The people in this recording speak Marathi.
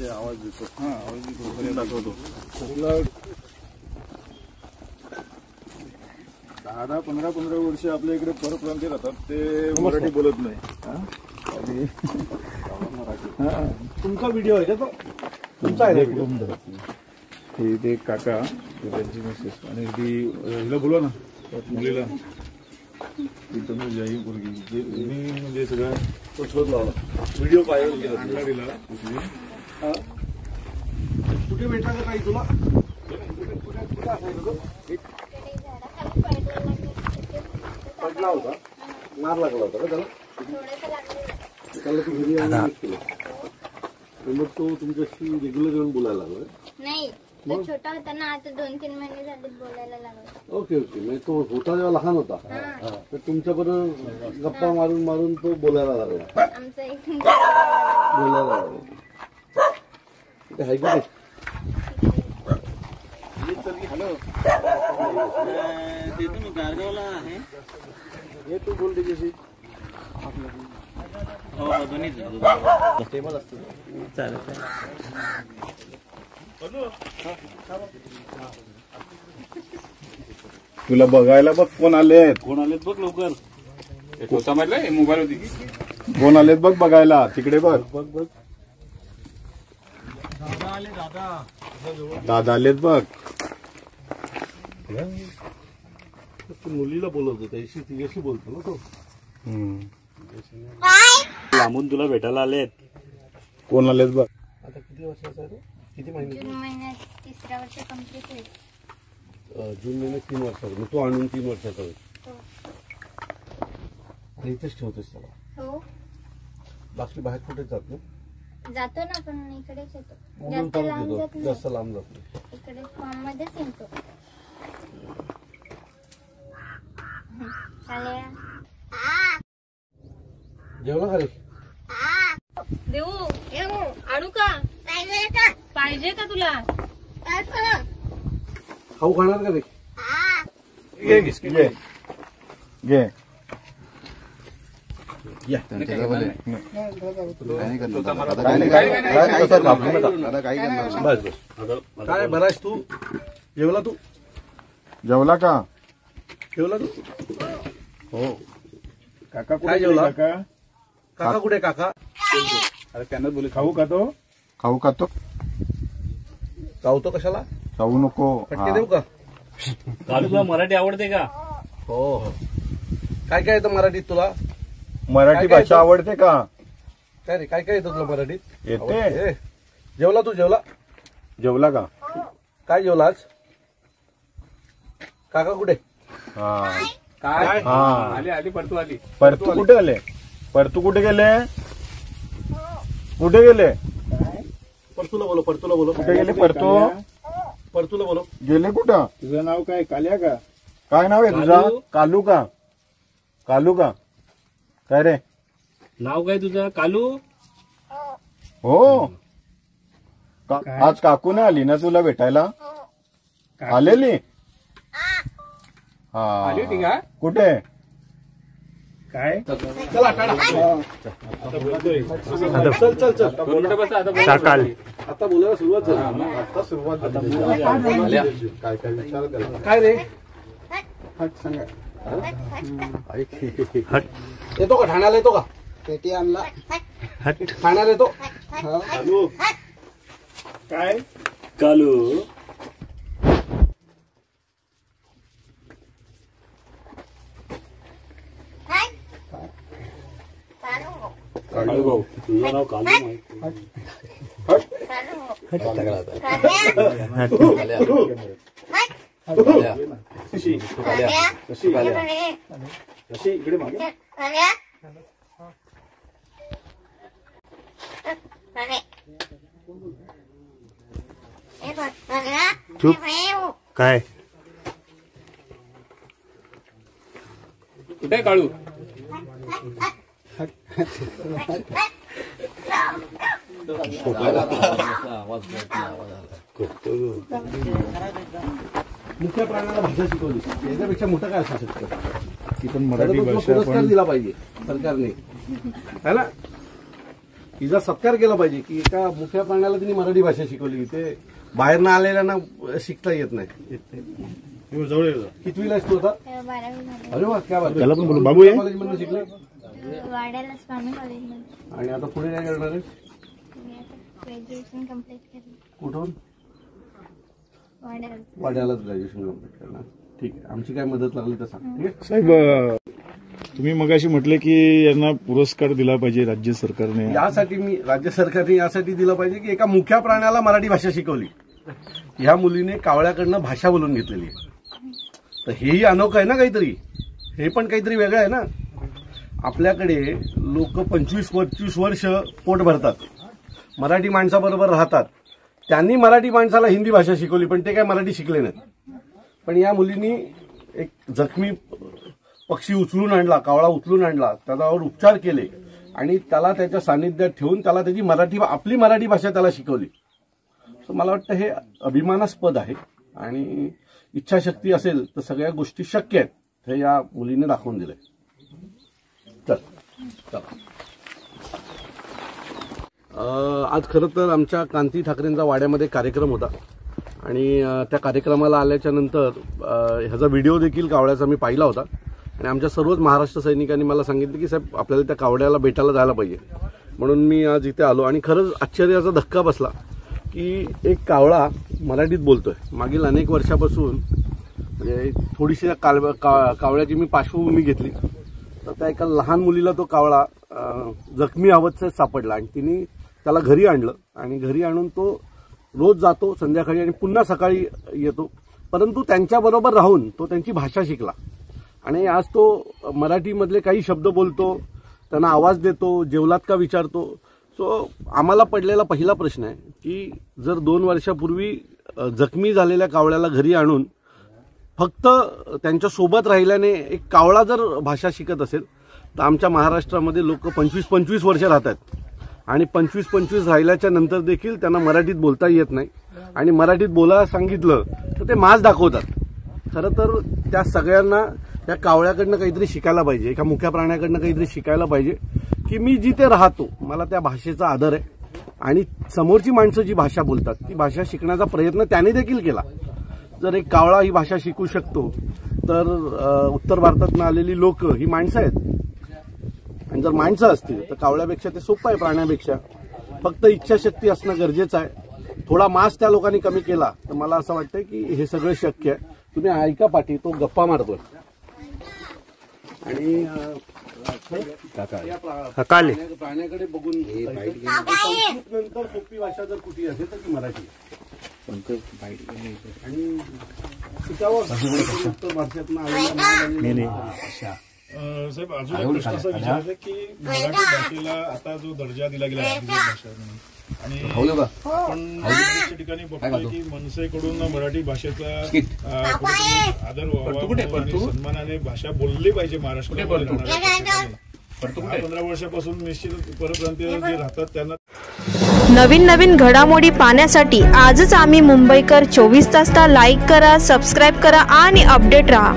मध्ये आवाज देतो. हा आवाज देतो दाखवतो. 10-15 वर्ष आपल्या इकडे परप्रांतीय राहतात, ते मराठी बोलत नाही. तुमचा व्हिडिओ आहे का तो? तुमचा आहे ते काका त्यांची मिसेस आणि ती हिला बोलवा ना मुलीला. तिथं जाई मुलगी मी म्हणजे सगळं शोध लावला, व्हिडिओ पाहिजे आणला दिला. कुठे भेटला का काही तुला? पडला होता, मार लागला होता का त्याला? त्याला तू घरी मग तो तुमच्याशी रेग्युलर येऊन बोलायला लागला नाही? छोटा होता ना, आता 2-3 महिने झाले बोलायला लागला. Okay okay. म्हणजे तो होता जेव्हा लहान होता तर तुमच्याबरोबर गप्पा मारून मारून तो बोलायला लागला. आमचं एक बोलायला लागला. ते आहे का? हॅलो, ते तुम्ही गारगावला आहे? हे तू बोल त्याच्याशी. हो दोन्ही स्टेबल असतो. चालेल. तुला बघायला बघ कोण आलेत. कोण आलेत बघ लवकर. समजलं मोबाईल होती की कोण आलेत बघ बघायला. तिकडे बघ. बघ बघ. दादा आलेत बघ. तू मुलीला बोलवतो, त्याशी तिच्याशी बोलतो ना तो. लांबून तुला भेटायला आलेत. कोण आलेत बघ. आता किती वर्षाचा आहे तो? किती महिने? जून महिन्यात 3रं वर्ष कंप्लीट होईल. जून महिन्यात 3 वर्षाचा. मग तू आणून 3 वर्षाचा होईल. आणि इथेच ठेवतेस त्याला? हो. बाकी बाहेर कुठे जात नाही? जातो ना, पण इकडेच येतो. म्हणून जास्त परत लांब येतो. जात नाही. जास्त लांब जात नाही. इकडे फॉर्म मध्येच येतो. चालेल. जेवला का रे? देऊ आणू का? पाहिजे का तुला? खाऊ खाणार का रे? घे घे घे. या. बस बस. काय बरास तू? जेवला तू? जेवला का? जेवला तू? हो. काका काय कुठे जेवला? काका? काका कुठे? काका अरे त्यांना बोलू खाऊ का तो? खाऊ का तो? चावतो कशाला? खाऊ नको. फटके देऊ का? कालू तुला मराठी आवडते का? हो हो. काय काय येतं मराठीत तुला? मराठी काय भाषा आवडते का? काय रे, काय काय येतं तुला मराठीत? येते. आवडते. जेवला तू? जेवला? जेवला का? काय जेवला आज? काका कुठे? हा. काय हा. आली परतू आली. परतू कुठे आले? परतू कुठे गेले? कुठे गेले? परतूला बोलो. परतूला बोलो. कुठे गेले परतू? परतूला बोलो. गेले कुठं? तुझं नाव काय? काल्या का? काय नाव आहे तुझं? कालू का? कालू का? काय रे? नाव काय तुझं? कालू? हो. आज काकू नाही आली ना तुला भेटायला? आलेली? हा. आली होती का? कुठे? काय चला टाटा. चल चल चल. सकाळ आता बोलायला सुरुवात झाली. आता सुरुवात झाली. काय काय विचार त्याला. काय रे? येतो का? ठाण्याला येतो का? पेटी आणला. ठाण्याला येतो. कालू काय? कालू कालू भाऊ तुझं नाव कालू माहिती. कशी इकडे मागे काय कुठे काळू? मुख्य प्राण्याला भाषा शिकवली, याच्यापेक्षा मोठं काय असू शकतं? ती पण मराठी भाषा पुरस्कार पण दिला पाहिजे सरकारने, है ना? हिचा सत्कार केला पाहिजे की एका मुख्या प्राण्याला तिने मराठी भाषा शिकवली. ते बाहेर ना आलेल्यांना शिकता येत नाही. कितवीला आहेस तू आता? 12वी झाली. अरे वा, क्या बात. त्याला पण बोलू बाबू आहे. कॉलेजमध्ये शिकले वाड्याला स्वामी कॉलेजमध्ये. आणि आता पुढे काय करणार आहे? मी आता ग्रॅज्युएशन कम्प्लीट केलं. कुठून? वाड्याला. वाड्यालाच ग्रॅज्युएशन कम्प्लीट करणार. ठीक आहे, आमची काय मदत लागली तर सांग. ठीक आहे साहेब, तुम्ही मगाशी म्हटले की यांना पुरस्कार दिला पाहिजे राज्य सरकारने. राज्य सरकारने यासाठी दिलं पाहिजे की एका मुख्या प्राण्याला मराठी भाषा शिकवली. ह्या मुलीने कावळ्याकडनं भाषा बोलून घेतलेली आहे. तर हेही अनोखं आहे ना काहीतरी. हे पण काहीतरी वेगळं आहे ना. आपल्याकडे लोक 25-25 वर्ष पोट भरतात, मराठी माणसाबरोबर राहतात. त्यांनी मराठी माणसाला हिंदी भाषा शिकवली, पण ते काय मराठी शिकले नाहीत. पण या मुलींनी एक जखमी पक्षी उचलून आणला, कावळा उचलून आणला, त्याच्यावर उपचार केले आणि त्याला त्याच्या सानिध्यात ठेवून त्याला त्याची आपली मराठी भाषा त्याला शिकवली. सो मला वाटतं हे अभिमानास्पद आहे. आणि इच्छाशक्ती असेल तर सगळ्या गोष्टी शक्य आहेत, हे या मुलीने दाखवून दिलंय. आज खरं तर आमच्या कांती ठाकरेंचा वाड्यामध्ये कार्यक्रम होता आणि त्या कार्यक्रमाला आल्याच्या नंतर ह्याचा व्हिडिओ देखील कावळ्याचा मी पाहिला होता. आणि आमच्या सर्वच महाराष्ट्र सैनिकांनी मला सांगितलं की साहेब आपल्याला त्या कावड्याला भेटायला जायला पाहिजे. म्हणून मी आज इथे आलो आणि खरंच आश्चर्याचा धक्का बसला की एक कावळा मराठीत बोलतोय. मागील अनेक वर्षापासून म्हणजे थोडीशी कावळ्याची मी पार्श्वभूमी घेतली तर त्या एका लहान मुलीला तो कावळा जखमी अवस्थेत सापडला आणि तिने त्याला घरी आणलं आणि घरी आणून तो रोज जातो संध्याकाळी आणि पुन्हा सकाळी येतो. परंतु त्यांच्याबरोबर राहून तो त्यांची भाषा शिकला आणि आज तो मराठीमधले काही शब्द बोलतो, त्यांना आवाज देतो, जेवलात का विचारतो. सो आम्हाला पडलेला पहिला प्रश्न आहे की जर 2 वर्षापूर्वी जखमी झालेल्या कावळ्याला घरी आणून फक्त त्यांच्या सोबत राहिल्याने एक कावळा जर भाषा शिकत असेल तर आमच्या महाराष्ट्रामध्ये लोक 25-25 वर्ष राहतात आणि 25-25 राहिल्याच्या नंतर देखील त्यांना मराठीत बोलता येत नाही आणि मराठीत बोलायला सांगितलं तर ते माज दाखवतात. खरं तर त्या सगळ्यांना त्या कावळ्याकडनं काहीतरी शिकायला पाहिजे, एका मुख्या प्राण्याकडनं काहीतरी शिकायला पाहिजे की मी जिथे राहतो मला त्या भाषेचा आदर आहे आणि समोरची माणसं जी भाषा बोलतात ती भाषा शिकण्याचा प्रयत्न त्याने देखील केला. जर एक कावळा ही भाषा शिकू शकतो तर उत्तर भारतातून आलेली लोक ही माणसं आहेत आणि जर माणसं असतील तर कावळ्यापेक्षा ते सोपं आहे प्राण्यापेक्षा. फक्त इच्छाशक्ती असणं गरजेचं आहे. थोडा मास त्या लोकांनी कमी केला तर मला असं वाटतं की हे सगळं शक्य आहे. तुम्ही ऐका पाठी, तो गप्पा मारतोय आणि प्राण्याकडे बघून नंतर सोपी भाषा जर कुठे असेल तर ती मराठी आणि उत्तर भारतातून साहेब अजून एक प्रश्न असा विचारायचा की मराठी भाषेला आता जो दर्जा दिला गेला आहे भाषा आणि आपण ठिकाणी बघतोय की मनसेकडून मराठी भाषेचा आदर व्हावा आणि सन्मानाने भाषा बोलली पाहिजे महाराष्ट्रामध्ये. 15 वर्षापासून निश्चित परप्रांतीय जे राहतात त्यांना नवीन घडामोडी पाहण्यासाठी आजच आम्ही मुंबईकर 24 तासला लाईक करा, सबस्क्राईब करा आणि अपडेट रहा.